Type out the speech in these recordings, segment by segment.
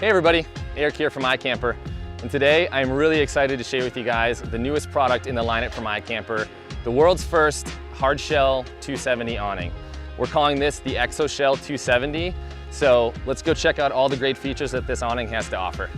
Hey everybody, Eric here from iKamper, and today I'm really excited to share with you guys the newest product in the lineup from iKamper, the world's first hardshell 270 awning. We're calling this the ExoShell 270, so let's go check out all the great features that this awning has to offer.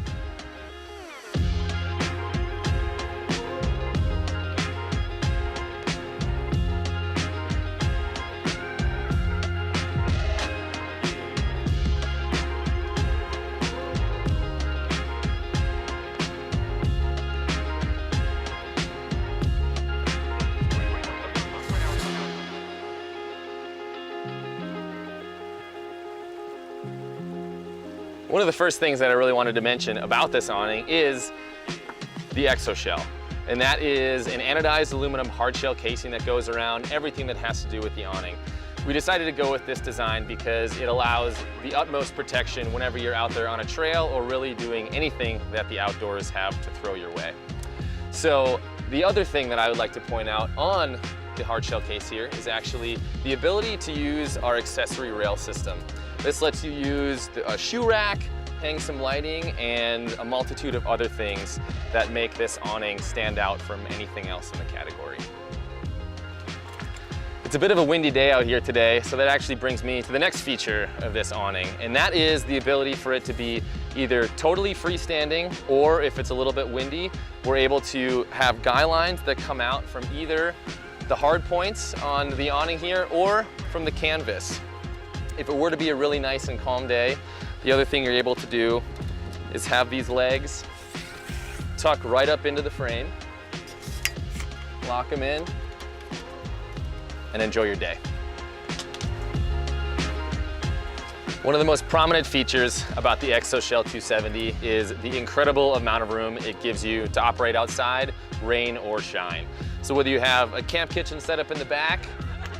One of the first things that I really wanted to mention about this awning is the ExoShell. And that is an anodized aluminum hardshell casing that goes around everything that has to do with the awning. We decided to go with this design because it allows the utmost protection whenever you're out there on a trail or really doing anything that the outdoors have to throw your way. So the other thing that I would like to point out on the hardshell case here is actually the ability to use our accessory rail system. This lets you use a shoe rack, hang some lighting, and a multitude of other things that make this awning stand out from anything else in the category. It's a bit of a windy day out here today, so that actually brings me to the next feature of this awning, and that is the ability for it to be either totally freestanding, or if it's a little bit windy, we're able to have guy lines that come out from either the hard points on the awning here or from the canvas. If it were to be a really nice and calm day, the other thing you're able to do is have these legs tuck right up into the frame, lock them in, and enjoy your day. One of the most prominent features about the ExoShell 270 is the incredible amount of room it gives you to operate outside, rain or shine. So whether you have a camp kitchen set up in the back,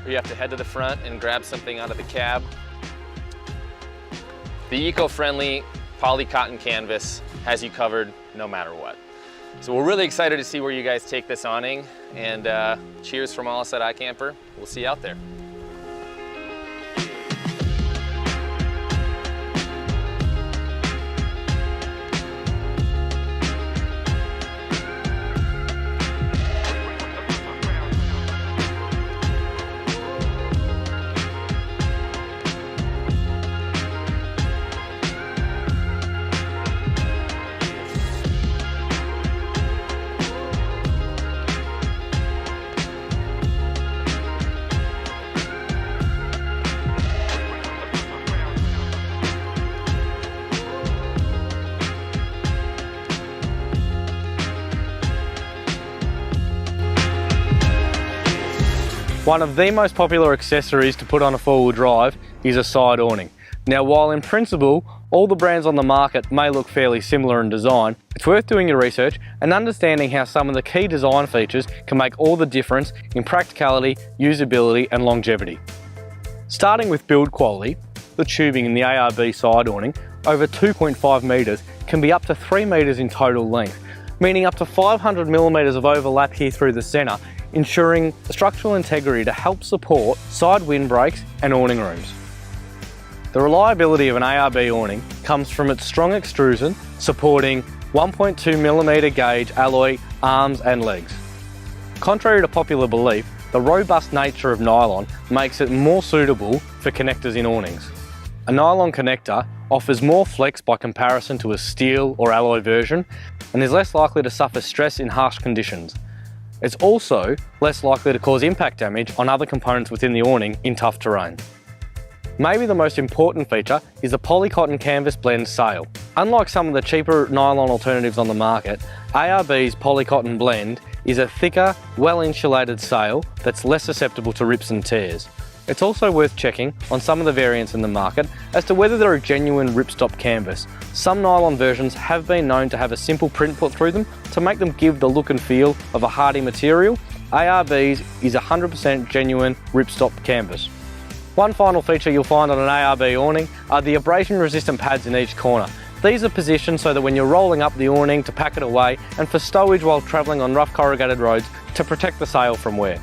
or you have to head to the front and grab something out of the cab, the eco-friendly poly cotton canvas has you covered no matter what. So we're really excited to see where you guys take this awning, and cheers from all us at iKamper. We'll see you out there. One of the most popular accessories to put on a four-wheel drive is a side awning. Now, while in principle, all the brands on the market may look fairly similar in design, it's worth doing your research and understanding how some of the key design features can make all the difference in practicality, usability, and longevity. Starting with build quality, the tubing in the ARB side awning, over 2.5 metres, can be up to 3 metres in total length, meaning up to 500 millimetres of overlap here through the centre, ensuring structural integrity to help support side windbreaks and awning rooms. The reliability of an ARB awning comes from its strong extrusion supporting 1.2mm gauge alloy arms and legs. Contrary to popular belief, the robust nature of nylon makes it more suitable for connectors in awnings. A nylon connector offers more flex by comparison to a steel or alloy version and is less likely to suffer stress in harsh conditions. It's also less likely to cause impact damage on other components within the awning in tough terrain. Maybe the most important feature is the polycotton canvas blend sail. Unlike some of the cheaper nylon alternatives on the market, ARB's polycotton blend is a thicker, well-insulated sail that's less susceptible to rips and tears. It's also worth checking on some of the variants in the market as to whether they're a genuine ripstop canvas. Some nylon versions have been known to have a simple print put through them to make them give the look and feel of a hardy material. ARB's is 100% genuine ripstop canvas. One final feature you'll find on an ARB awning are the abrasion resistant pads in each corner. These are positioned so that when you're rolling up the awning to pack it away and for stowage while travelling on rough corrugated roads to protect the sail from wear.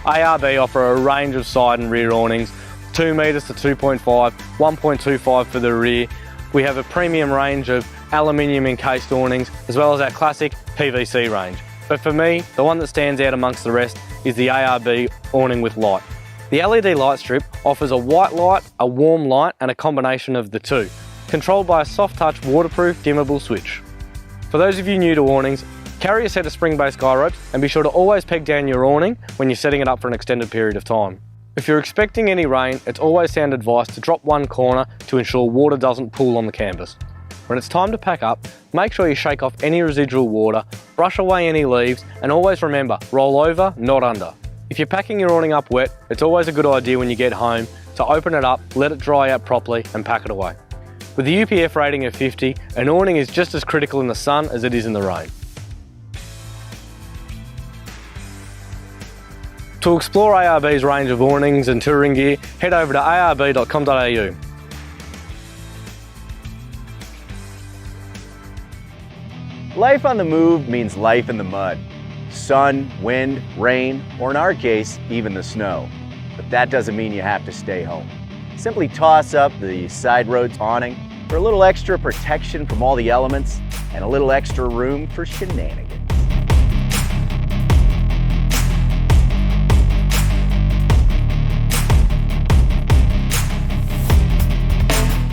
ARB offer a range of side and rear awnings, 2 metres to 2.5, 1.25 for the rear, we have a premium range of aluminium encased awnings, as well as our classic PVC range. But for me, the one that stands out amongst the rest is the ARB awning with light. The LED light strip offers a white light, a warm light, and a combination of the two, controlled by a soft touch waterproof dimmable switch. For those of you new to awnings, carry a set of spring-based guy ropes and be sure to always peg down your awning when you're setting it up for an extended period of time. If you're expecting any rain, it's always sound advice to drop one corner to ensure water doesn't pool on the canvas. When it's time to pack up, make sure you shake off any residual water, brush away any leaves, and always remember, roll over, not under. If you're packing your awning up wet, it's always a good idea when you get home to open it up, let it dry out properly, and pack it away. With a UPF rating of 50, an awning is just as critical in the sun as it is in the rain. To explore ARB's range of awnings and touring gear, head over to arb.com.au. Life on the move means life in the mud. Sun, wind, rain, or in our case, even the snow. But that doesn't mean you have to stay home. Simply toss up the Sideroads awning for a little extra protection from all the elements and a little extra room for shenanigans.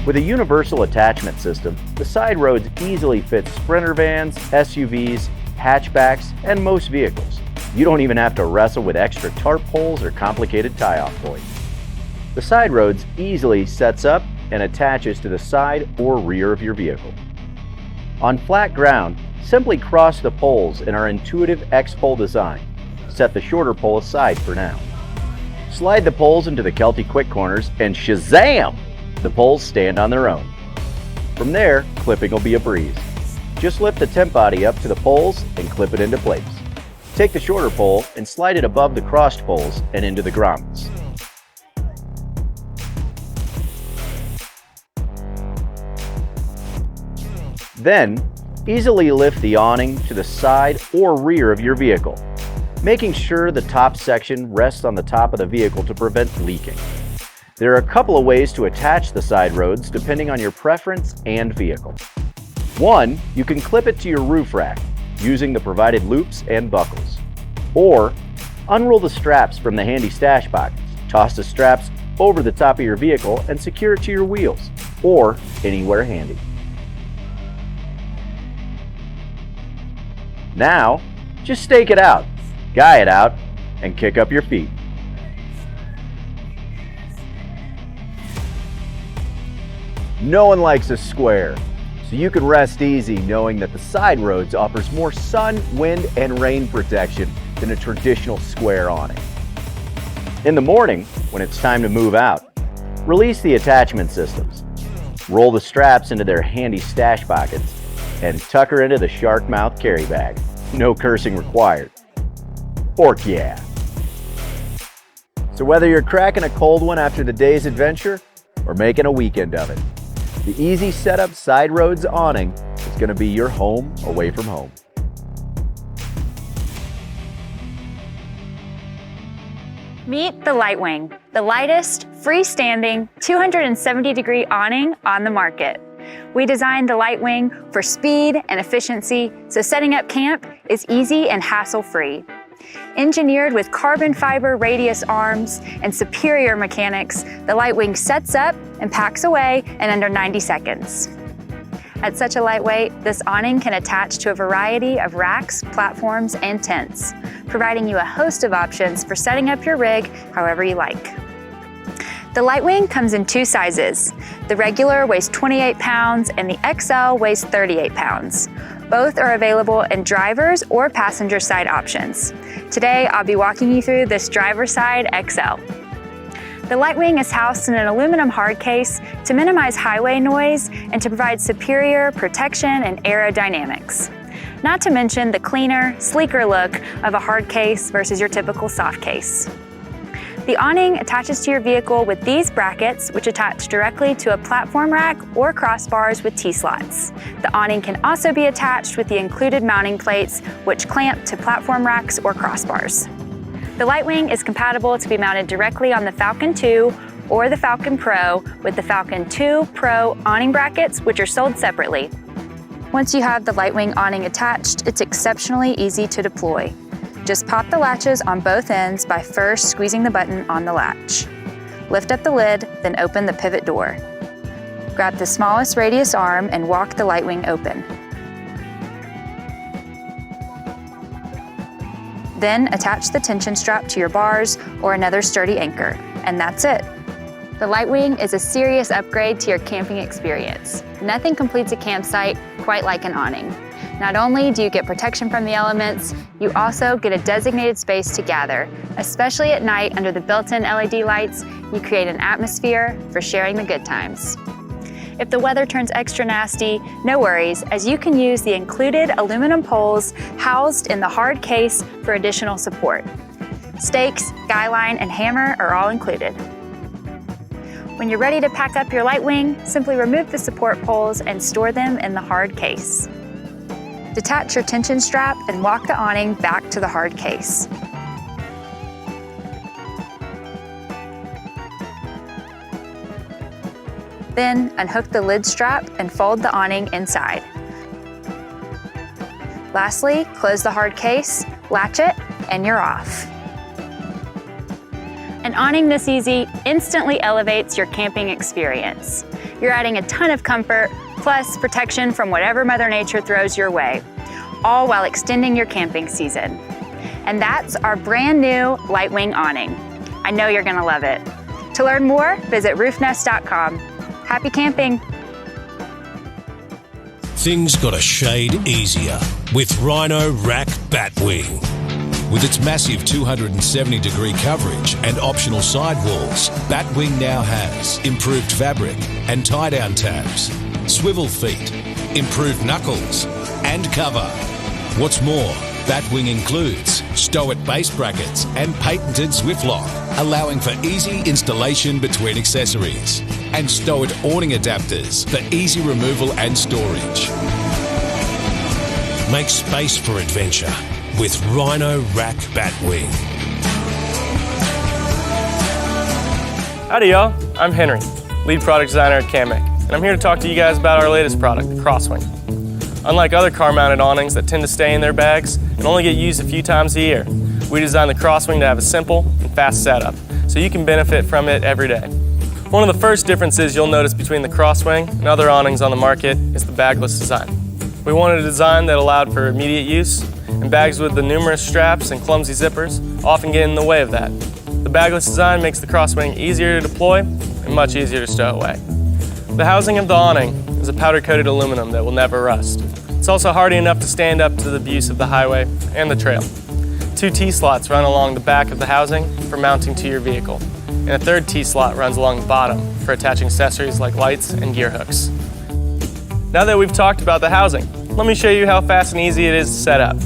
With a universal attachment system, the Sideroads easily fits sprinter vans, SUVs, hatchbacks, and most vehicles. You don't even have to wrestle with extra tarp poles or complicated tie-off points. The Sideroads easily sets up and attaches to the side or rear of your vehicle. On flat ground, simply cross the poles in our intuitive X-pole design. Set the shorter pole aside for now. Slide the poles into the Kelty quick corners and shazam! The poles stand on their own. From there, clipping will be a breeze. Just lift the tent body up to the poles and clip it into place. Take the shorter pole and slide it above the crossed poles and into the grommets. Then, easily lift the awning to the side or rear of your vehicle, making sure the top section rests on the top of the vehicle to prevent leaking. There are a couple of ways to attach the Sideroads depending on your preference and vehicle. One, you can clip it to your roof rack using the provided loops and buckles. Or, unroll the straps from the handy stash pockets, toss the straps over the top of your vehicle and secure it to your wheels, or anywhere handy. Now, just stake it out, guy it out, and kick up your feet. No one likes a square, so you can rest easy knowing that the Sideroads offers more sun, wind, and rain protection than a traditional square awning. In the morning, when it's time to move out, release the attachment systems. Roll the straps into their handy stash pockets and tuck her into the shark mouth carry bag. No cursing required. Orc yeah. So whether you're cracking a cold one after the day's adventure or making a weekend of it, the easy setup Sideroads awning is going to be your home away from home. Meet the Lightwing, the lightest, freestanding, 270-degree awning on the market. We designed the Lightwing for speed and efficiency, so setting up camp is easy and hassle-free. Engineered with carbon fiber radius arms and superior mechanics, the Lightwing sets up and packs away in under 90 seconds. At such a lightweight, this awning can attach to a variety of racks, platforms, and tents, providing you a host of options for setting up your rig however you like. The Lightwing comes in two sizes. The regular weighs 28 pounds and the XL weighs 38 pounds. Both are available in driver's or passenger side options. Today, I'll be walking you through this driver's side XL. The Lightwing is housed in an aluminum hard case to minimize highway noise and to provide superior protection and aerodynamics. Not to mention the cleaner, sleeker look of a hard case versus your typical soft case. The awning attaches to your vehicle with these brackets, which attach directly to a platform rack or crossbars with T-slots. The awning can also be attached with the included mounting plates, which clamp to platform racks or crossbars. The Lightwing is compatible to be mounted directly on the Falcon 2 or the Falcon Pro with the Falcon 2 Pro awning brackets, which are sold separately. Once you have the Lightwing awning attached, it's exceptionally easy to deploy. Just pop the latches on both ends by first squeezing the button on the latch. Lift up the lid, then open the pivot door. Grab the smallest radius arm and walk the Lightwing open. Then attach the tension strap to your bars or another sturdy anchor, and that's it. The Lightwing is a serious upgrade to your camping experience. Nothing completes a campsite quite like an awning. Not only do you get protection from the elements, you also get a designated space to gather. Especially at night under the built-in LED lights, you create an atmosphere for sharing the good times. If the weather turns extra nasty, no worries, as you can use the included aluminum poles housed in the hard case for additional support. Stakes, guy line, and hammer are all included. When you're ready to pack up your Lightwing, simply remove the support poles and store them in the hard case. Detach your tension strap and walk the awning back to the hard case. Then unhook the lid strap and fold the awning inside. Lastly, close the hard case, latch it, and you're off. An awning this easy instantly elevates your camping experience. You're adding a ton of comfort, plus protection from whatever Mother Nature throws your way, all while extending your camping season. And that's our brand new Lightwing awning. I know you're gonna love it. To learn more, visit roofnest.com. Happy camping! Things got a shade easier with RhinoRack Batwing. With its massive 270-degree coverage and optional sidewalls, Batwing now has improved fabric and tie-down tabs, swivel feet, improved knuckles, and cover. What's more, Batwing includes Stow-It base brackets and patented Swift lock, allowing for easy installation between accessories, and Stow-It awning adapters for easy removal and storage. Make space for adventure with RhinoRack Batwing. Howdy y'all, I'm Henry, lead product designer at Kammok, and I'm here to talk to you guys about our latest product, the Crosswing. Unlike other car-mounted awnings that tend to stay in their bags and only get used a few times a year, we designed the Crosswing to have a simple and fast setup, so you can benefit from it every day. One of the first differences you'll notice between the Crosswing and other awnings on the market is the bagless design. We wanted a design that allowed for immediate use, and bags with the numerous straps and clumsy zippers often get in the way of that. The bagless design makes the Crosswing easier to deploy and much easier to stow away. The housing of the awning is a powder-coated aluminum that will never rust. It's also hardy enough to stand up to the abuse of the highway and the trail. 2 T-slots run along the back of the housing for mounting to your vehicle, and a 3rd T-slot runs along the bottom for attaching accessories like lights and gear hooks. Now that we've talked about the housing, let me show you how fast and easy it is to set up.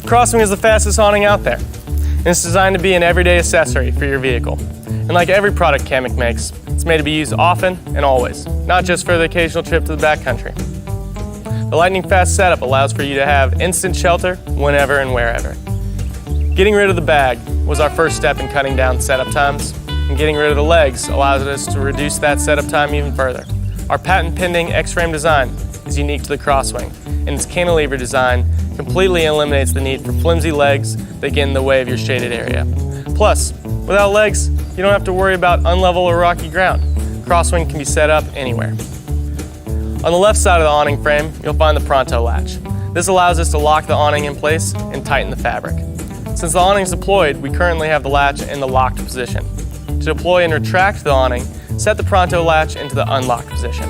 Crosswing is the fastest awning out there, and it's designed to be an everyday accessory for your vehicle. And like every product Kammok makes, it's made to be used often and always, not just for the occasional trip to the backcountry. The lightning fast setup allows for you to have instant shelter whenever and wherever. Getting rid of the bag was our first step in cutting down setup times, and getting rid of the legs allows us to reduce that setup time even further. Our patent-pending X-frame design is unique to the Crosswing, and its cantilever design completely eliminates the need for flimsy legs that get in the way of your shaded area. Plus, without legs, you don't have to worry about unlevel or rocky ground. Crosswing can be set up anywhere. On the left side of the awning frame, you'll find the Pronto latch. This allows us to lock the awning in place and tighten the fabric. Since the awning is deployed, we currently have the latch in the locked position. To deploy and retract the awning, set the Pronto latch into the unlocked position.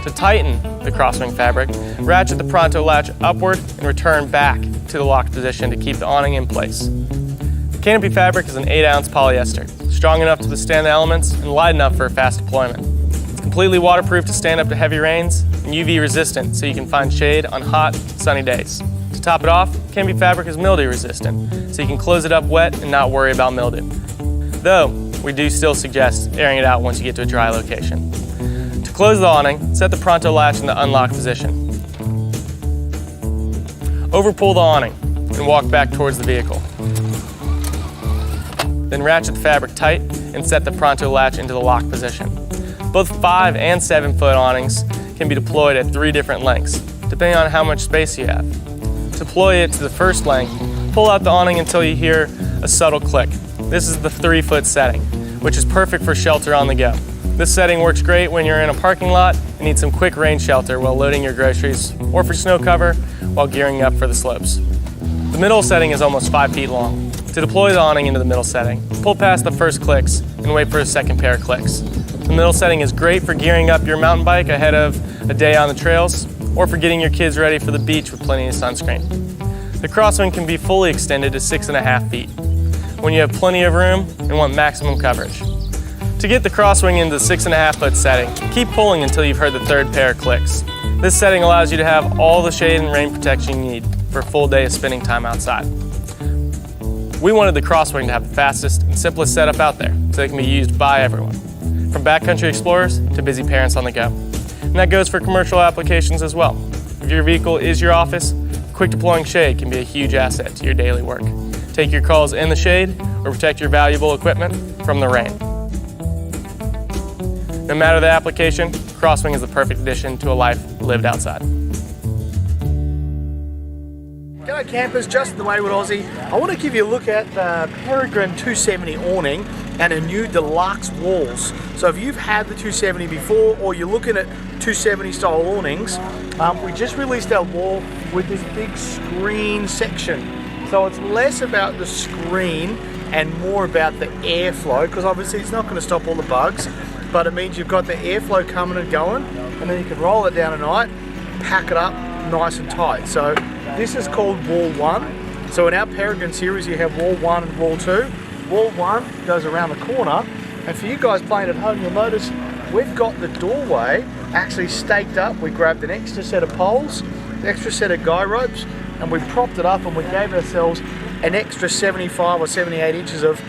To tighten the Crosswing fabric, ratchet the Pronto latch upward and return back to the locked position to keep the awning in place. The canopy fabric is an 8-ounce polyester, strong enough to withstand the elements and light enough for a fast deployment. It's completely waterproof to stand up to heavy rains and UV resistant so you can find shade on hot, sunny days. To top it off, Kamik fabric is mildew resistant, so you can close it up wet and not worry about mildew. Though, we do still suggest airing it out once you get to a dry location. To close the awning, set the Pronto latch in the unlock position. Overpull the awning and walk back towards the vehicle. Then ratchet the fabric tight and set the Pronto latch into the lock position. Both 5 and 7 foot awnings can be deployed at 3 different lengths, depending on how much space you have. To deploy it to the first length, pull out the awning until you hear a subtle click. This is the 3 foot setting, which is perfect for shelter on the go. This setting works great when you're in a parking lot and need some quick rain shelter while loading your groceries or for snow cover while gearing up for the slopes. The middle setting is almost 5 feet long. To deploy the awning into the middle setting, pull past the first clicks and wait for a second pair of clicks. The middle setting is great for gearing up your mountain bike ahead of a day on the trails or for getting your kids ready for the beach with plenty of sunscreen. The crosswing can be fully extended to 6.5 feet when you have plenty of room and want maximum coverage. To get the crosswing into the 6.5 foot setting, keep pulling until you've heard the 3rd pair of clicks. This setting allows you to have all the shade and rain protection you need for a full day of spending time outside. We wanted the crosswing to have the fastest and simplest setup out there so it can be used by everyone, from backcountry explorers to busy parents on the go. And that goes for commercial applications as well. If your vehicle is your office, quick deploying shade can be a huge asset to your daily work. Take your calls in the shade or protect your valuable equipment from the rain. No matter the application, crosswing is the perfect addition to a life lived outside. G'day campers, Justin the Wayward Aussie. I want to give you a look at the Peregrine 270 awning and a new deluxe walls. So if you've had the 270 before or you're looking at 270 style awnings, we just released our wall with this big screen section. So it's less about the screen and more about the airflow, because obviously it's not going to stop all the bugs, but it means you've got the airflow coming and going, and then you can roll it down at night, pack it up nice and tight. So this is called Wall 1. So in our Peregrine series you have Wall 1 and Wall 2. Wall 1 goes around the corner, and for you guys playing at home, you'll notice we've got the doorway actually staked up. We grabbed an extra set of poles, an extra set of guy ropes, and we propped it up, and we gave ourselves an extra 75 or 78 inches of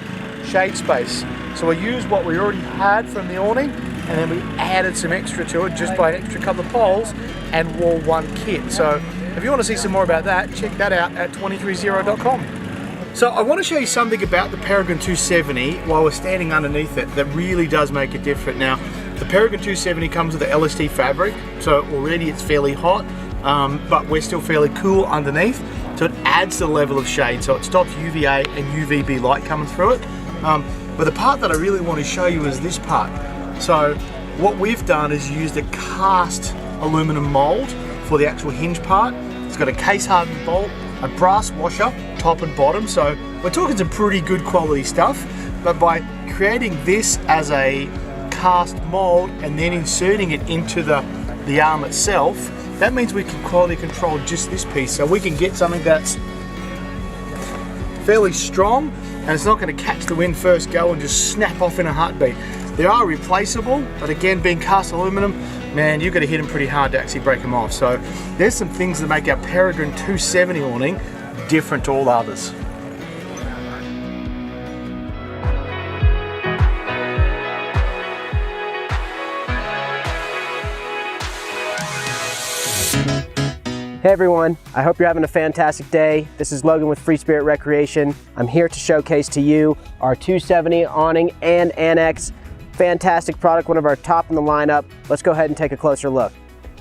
shade space. So we used what we already had from the awning, and then we added some extra to it just by an extra couple of poles and Wall 1 kit. So if you want to see some more about that, check that out at 230.com. So I want to show you something about the Peregrine 270 while we're standing underneath it that really does make it different. Now, the Peregrine 270 comes with the LST fabric, so already it's fairly hot, but we're still fairly cool underneath, so it adds the level of shade, so it stops UVA and UVB light coming through it. But the part that I really want to show you is this part. So what we've done is used a cast aluminum mold for the actual hinge part. It's got a case hardened bolt, a brass washer, top and bottom, so we're talking some pretty good quality stuff. But by creating this as a cast mold and then inserting it into the arm itself, that means we can quality control just this piece. So we can get something that's fairly strong and it's not going to catch the wind first go and just snap off in a heartbeat. They are replaceable, but again, being cast aluminum, man, you've got to hit them pretty hard to actually break them off. So there's some things that make our Peregrine 270 awning different to all others. Hey everyone, I hope you're having a fantastic day. This is Logan with Freespirit Recreation. I'm here to showcase to you our 270 awning and Annex. Fantastic product, one of our top in the lineup. Let's go ahead and take a closer look.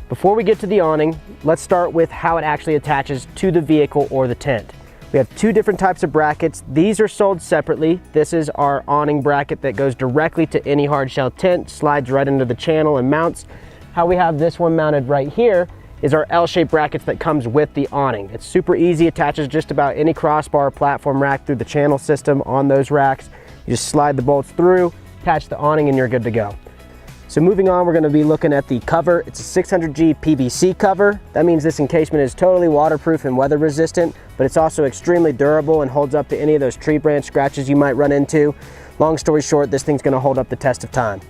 Before we get to the awning, let's start with how it actually attaches to the vehicle or the tent. We have 2 different types of brackets. These are sold separately. This is our awning bracket that goes directly to any hardshell tent, slides right into the channel and mounts. How we have this one mounted right here is our L-shaped brackets that comes with the awning. It's super easy, attaches just about any crossbar platform rack through the channel system on those racks. You just slide the bolts through, attach the awning, and you're good to go. So moving on, we're going to be looking at the cover. It's a 600G PVC cover. That means this encasement is totally waterproof and weather resistant, but it's also extremely durable and holds up to any of those tree branch scratches you might run into. Long story short, this thing's going to hold up the test of time.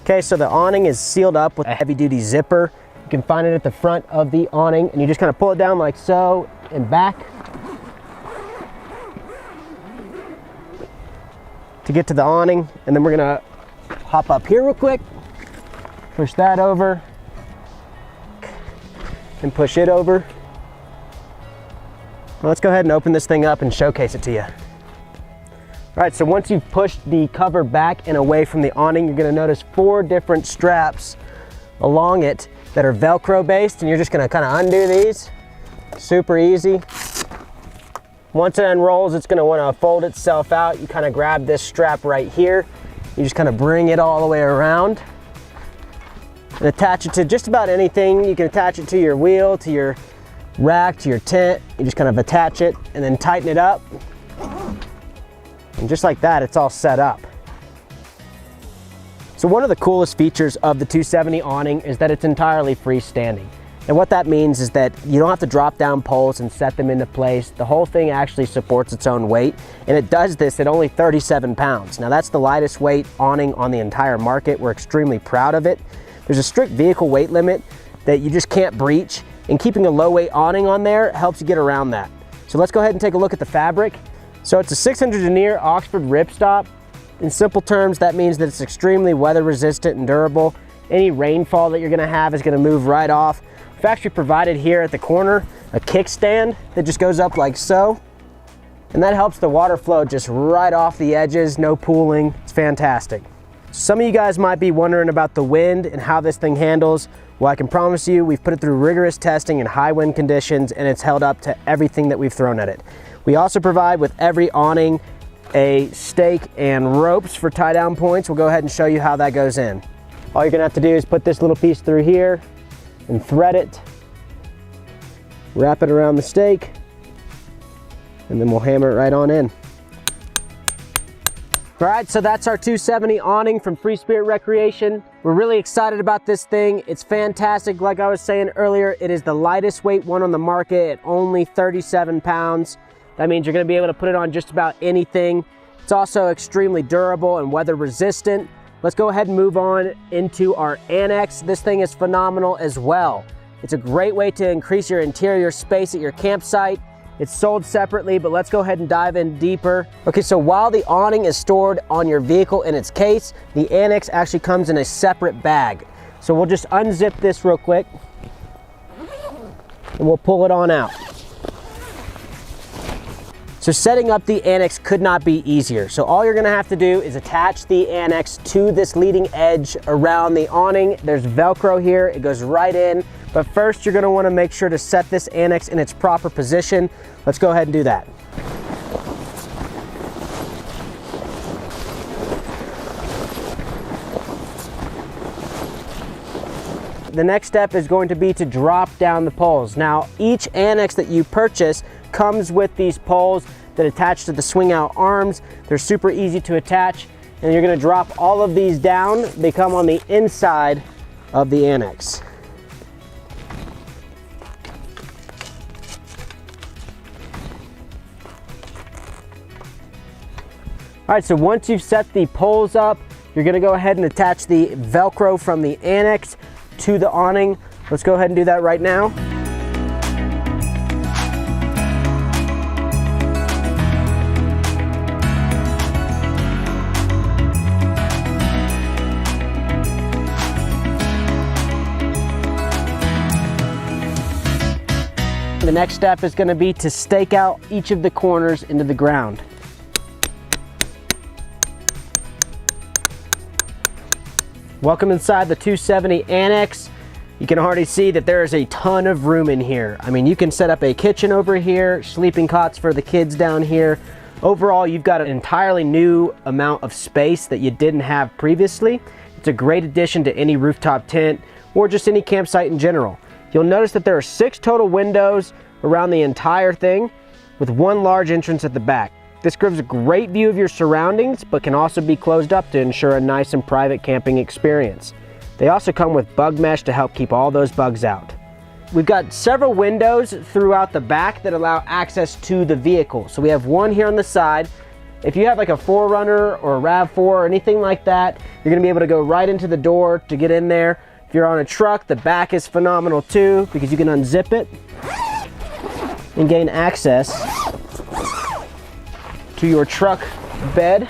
Okay, so the awning is sealed up with a heavy duty zipper. You can find it at the front of the awning, and you just kind of pull it down like so and back to get to the awning. And then we're gonna hop up here real quick, push that over, and push it over. Well, let's go ahead and open this thing up and showcase it to you. All right, so once you've pushed the cover back and away from the awning, you're gonna notice 4 different straps along it that are Velcro based, and you're just gonna kind of undo these. Super easy. Once it unrolls, it's gonna wanna fold itself out. You kind of grab this strap right here. You just kind of bring it all the way around and attach it to just about anything. You can attach it to your wheel, to your rack, to your tent. You just kind of attach it and then tighten it up. And just like that, it's all set up. So one of the coolest features of the 270 awning is that it's entirely freestanding. And what that means is that you don't have to drop down poles and set them into place. The whole thing actually supports its own weight, and it does this at only 37 pounds. Now that's the lightest weight awning on the entire market. We're extremely proud of it. There's a strict vehicle weight limit that you just can't breach, and keeping a low weight awning on there helps you get around that. So let's go ahead and take a look at the fabric. So it's a 600 denier Oxford ripstop. In simple terms, that means that it's extremely weather resistant and durable. Any rainfall that you're gonna have is gonna move right off. We've actually provided here at the corner a kickstand that just goes up like so. And that helps the water flow just right off the edges, no pooling. It's fantastic. Some of you guys might be wondering about the wind and how this thing handles. Well, I can promise you, we've put it through rigorous testing in high wind conditions, and it's held up to everything that we've thrown at it. We also provide with every awning a stake and ropes for tie down points. We'll go ahead and show you how that goes in. All you're gonna have to do is put this little piece through here and thread it, wrap it around the stake, and then we'll hammer it right on in. All right, so that's our 270 awning from Freespirit Recreation. We're really excited about this thing. It's fantastic. Like I was saying earlier, it is the lightest weight one on the market at only 37 pounds. That means you're gonna be able to put it on just about anything. It's also extremely durable and weather resistant. Let's go ahead and move on into our Annex. This thing is phenomenal as well. It's a great way to increase your interior space at your campsite. It's sold separately, but let's go ahead and dive in deeper. Okay, so while the awning is stored on your vehicle in its case, the Annex actually comes in a separate bag. So we'll just unzip this real quick and we'll pull it on out. So setting up the Annex could not be easier. So all you're gonna have to do is attach the Annex to this leading edge around the awning. There's Velcro here, it goes right in. But first you're gonna wanna make sure to set this Annex in its proper position. Let's go ahead and do that. The next step is going to be to drop down the poles. Now, each Annex that you purchase comes with these poles that attach to the swing out arms. They're super easy to attach, and you're gonna drop all of these down. They come on the inside of the Annex. All right, so once you've set the poles up, you're gonna go ahead and attach the Velcro from the Annex to the awning. Let's go ahead and do that right now. The next step is going to be to stake out each of the corners into the ground. Welcome inside the 270 Annex. You can already see that there is a ton of room in here. I mean, you can set up a kitchen over here, sleeping cots for the kids down here. Overall, you've got an entirely new amount of space that you didn't have previously. It's a great addition to any rooftop tent or just any campsite in general. You'll notice that there are 6 total windows around the entire thing with 1 large entrance at the back. This gives a great view of your surroundings, but can also be closed up to ensure a nice and private camping experience. They also come with bug mesh to help keep all those bugs out. We've got several windows throughout the back that allow access to the vehicle. So we have one here on the side. If you have like a 4Runner or a RAV4 or anything like that, you're gonna be able to go right into the door to get in there. If you're on a truck, the back is phenomenal too because you can unzip it and gain access to your truck bed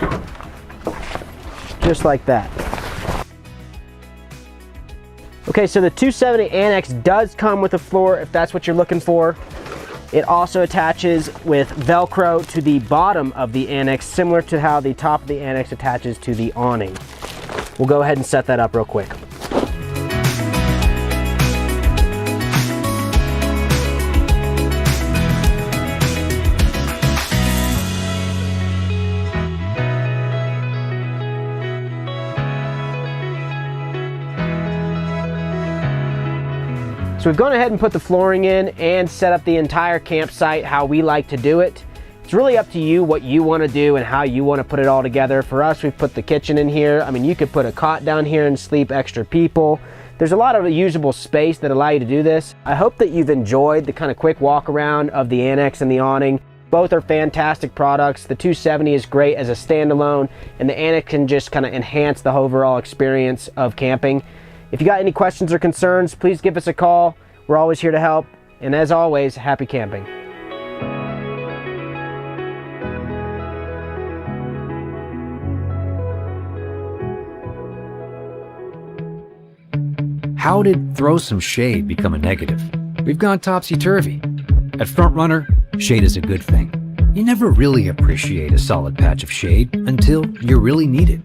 just like that. Okay, so the 270 Annex does come with a floor if that's what you're looking for. It also attaches with Velcro to the bottom of the Annex, similar to how the top of the Annex attaches to the awning. We'll go ahead and set that up real quick. So we've gone ahead and put the flooring in and set up the entire campsite how we like to do it. It's really up to you what you want to do and how you want to put it all together. For us, we've put the kitchen in here. I mean, you could put a cot down here and sleep extra people. There's a lot of usable space that allow you to do this. I hope that you've enjoyed the kind of quick walk around of the Annex and the awning. Both are fantastic products. The 270 is great as a standalone, and the Annex can just kind of enhance the overall experience of camping. If you got any questions or concerns, please give us a call. We're always here to help. And as always, happy camping. How did throw some shade become a negative? We've gone topsy-turvy. At FrontRunner, shade is a good thing. You never really appreciate a solid patch of shade until you really need it.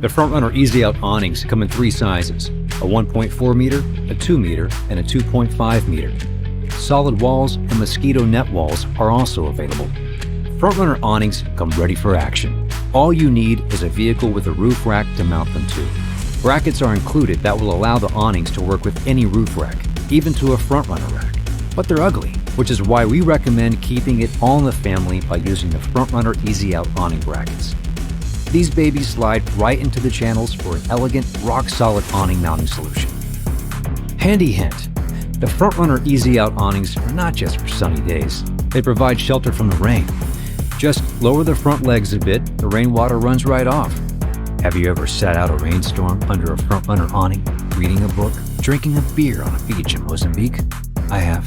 The FrontRunner Easy Out awnings come in 3 sizes, a 1.4 meter, a 2 meter, and a 2.5 meter. Solid walls and mosquito net walls are also available. FrontRunner awnings come ready for action. All you need is a vehicle with a roof rack to mount them to. Brackets are included that will allow the awnings to work with any roof rack, even to a FrontRunner rack. But they're ugly, which is why we recommend keeping it all in the family by using the FrontRunner Easy Out awning brackets. These babies slide right into the channels for an elegant, rock-solid awning mounting solution. Handy hint, the FrontRunner Easy Out awnings are not just for sunny days. They provide shelter from the rain. Just lower the front legs a bit, the rainwater runs right off. Have you ever sat out a rainstorm under a FrontRunner awning, reading a book, drinking a beer on a beach in Mozambique? I have.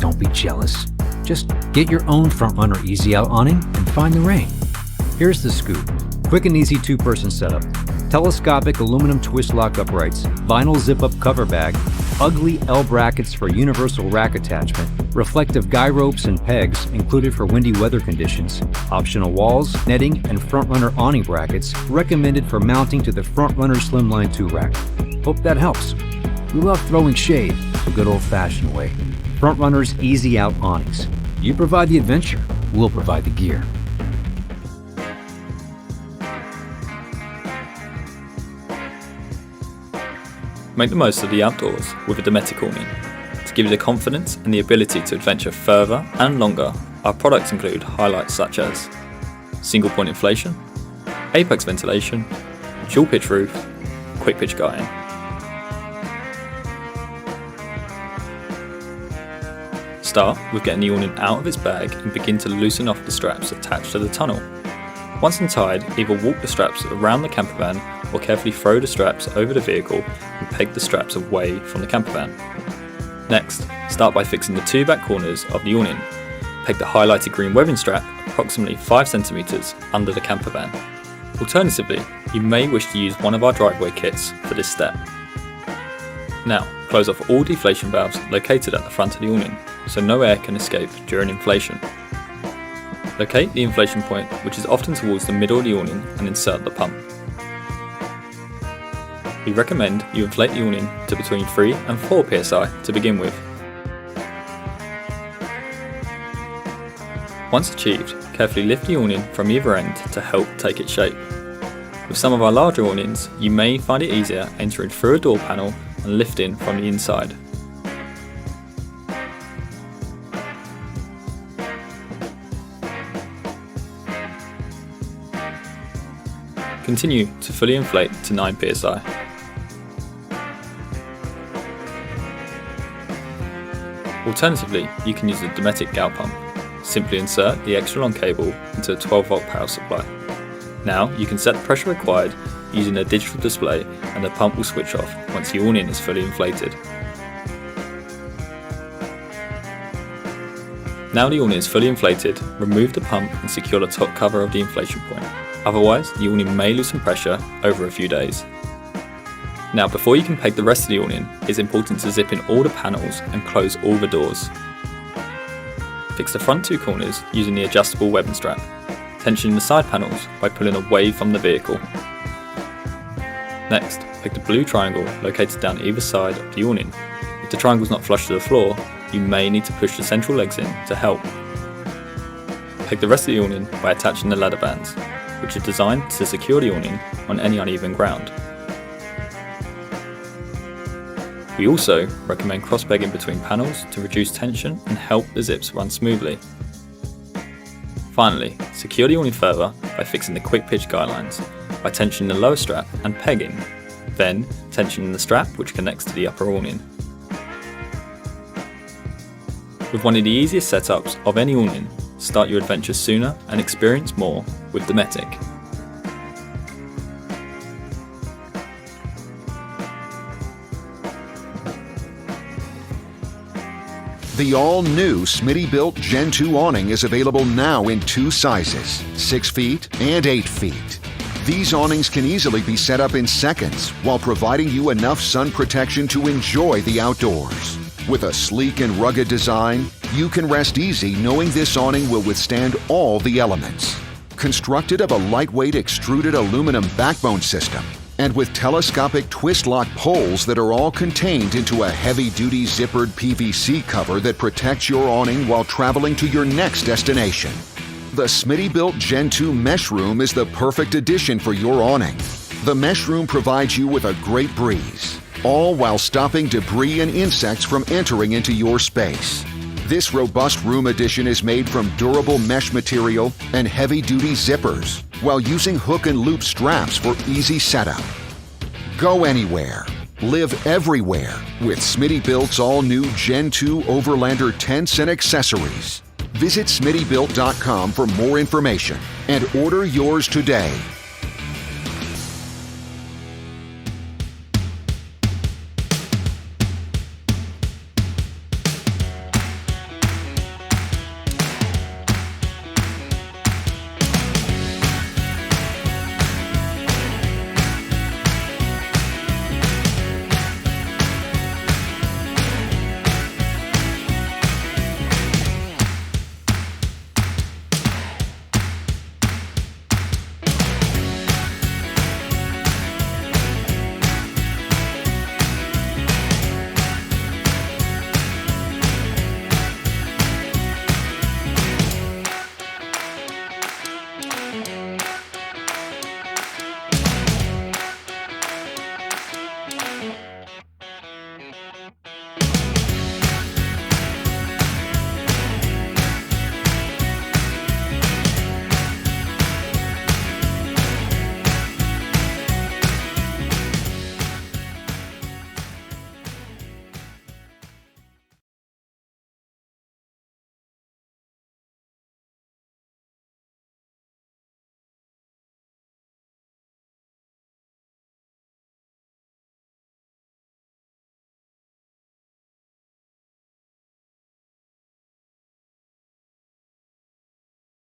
Don't be jealous. Just get your own FrontRunner Easy Out awning and find the rain. Here's the scoop. Quick and easy 2-person setup. Telescopic aluminum twist lock uprights, vinyl zip-up cover bag, ugly L brackets for universal rack attachment, reflective guy ropes and pegs included for windy weather conditions, optional walls, netting, and FrontRunner awning brackets recommended for mounting to the FrontRunner Slimline 2 rack. Hope that helps. We love throwing shade the good old-fashioned way. FrontRunner's Easy Out awnings. You provide the adventure, we'll provide the gear. Make the most of the outdoors with a Dometic awning. To give you the confidence and the ability to adventure further and longer, our products include highlights such as single point inflation, apex ventilation, dual pitch roof, quick pitch guying. Start with getting the awning out of its bag and begin to loosen off the straps attached to the tunnel. Once untied, either walk the straps around the camper van or carefully throw the straps over the vehicle and peg the straps away from the camper van. Next, start by fixing the 2 back corners of the awning. Peg the highlighted green webbing strap approximately 5 cm under the camper van. Alternatively, you may wish to use one of our driveway kits for this step. Now, close off all deflation valves located at the front of the awning, so no air can escape during inflation. Locate the inflation point, which is often towards the middle of the awning, and insert the pump. We recommend you inflate the awning to between 3 and 4 psi to begin with. Once achieved, carefully lift the awning from either end to help take its shape. With some of our larger awnings, you may find it easier entering through a door panel and lifting from the inside. Continue to fully inflate to 9 psi. Alternatively, you can use the Dometic gout pump. Simply insert the extra long cable into a 12-volt power supply. Now you can set the pressure required using a digital display, and the pump will switch off once the awning is fully inflated. Now the awning is fully inflated, remove the pump and secure the top cover of the inflation point. Otherwise, the awning may lose some pressure over a few days. Now before you can peg the rest of the awning, it's important to zip in all the panels and close all the doors. Fix the front two corners using the adjustable webbing strap, tensioning the side panels by pulling away from the vehicle. Next, peg the blue triangle located down either side of the awning. If the triangle is not flush to the floor, you may need to push the central legs in to help. Peg the rest of the awning by attaching the ladder bands, which are designed to secure the awning on any uneven ground. We also recommend cross-pegging between panels to reduce tension and help the zips run smoothly. Finally, secure the awning further by fixing the quick pitch guidelines, by tensioning the lower strap and pegging, then tensioning the strap which connects to the upper awning. With one of the easiest setups of any awning, start your adventure sooner and experience more with Dometic. The all-new Smittybilt Gen 2 awning is available now in 2 sizes, 6 feet and 8 feet. These awnings can easily be set up in seconds while providing you enough sun protection to enjoy the outdoors. With a sleek and rugged design, you can rest easy knowing this awning will withstand all the elements. Constructed of a lightweight extruded aluminum backbone system, and with telescopic twist-lock poles that are all contained into a heavy-duty zippered PVC cover that protects your awning while traveling to your next destination. The Smittybilt Gen 2 Mesh Room is the perfect addition for your awning. The Mesh Room provides you with a great breeze, all while stopping debris and insects from entering into your space. This robust room addition is made from durable mesh material and heavy-duty zippers, while using hook and loop straps for easy setup. Go anywhere, live everywhere with Smittybilt's all-new Gen 2 Overlander tents and accessories. Visit smittybilt.com for more information and order yours today.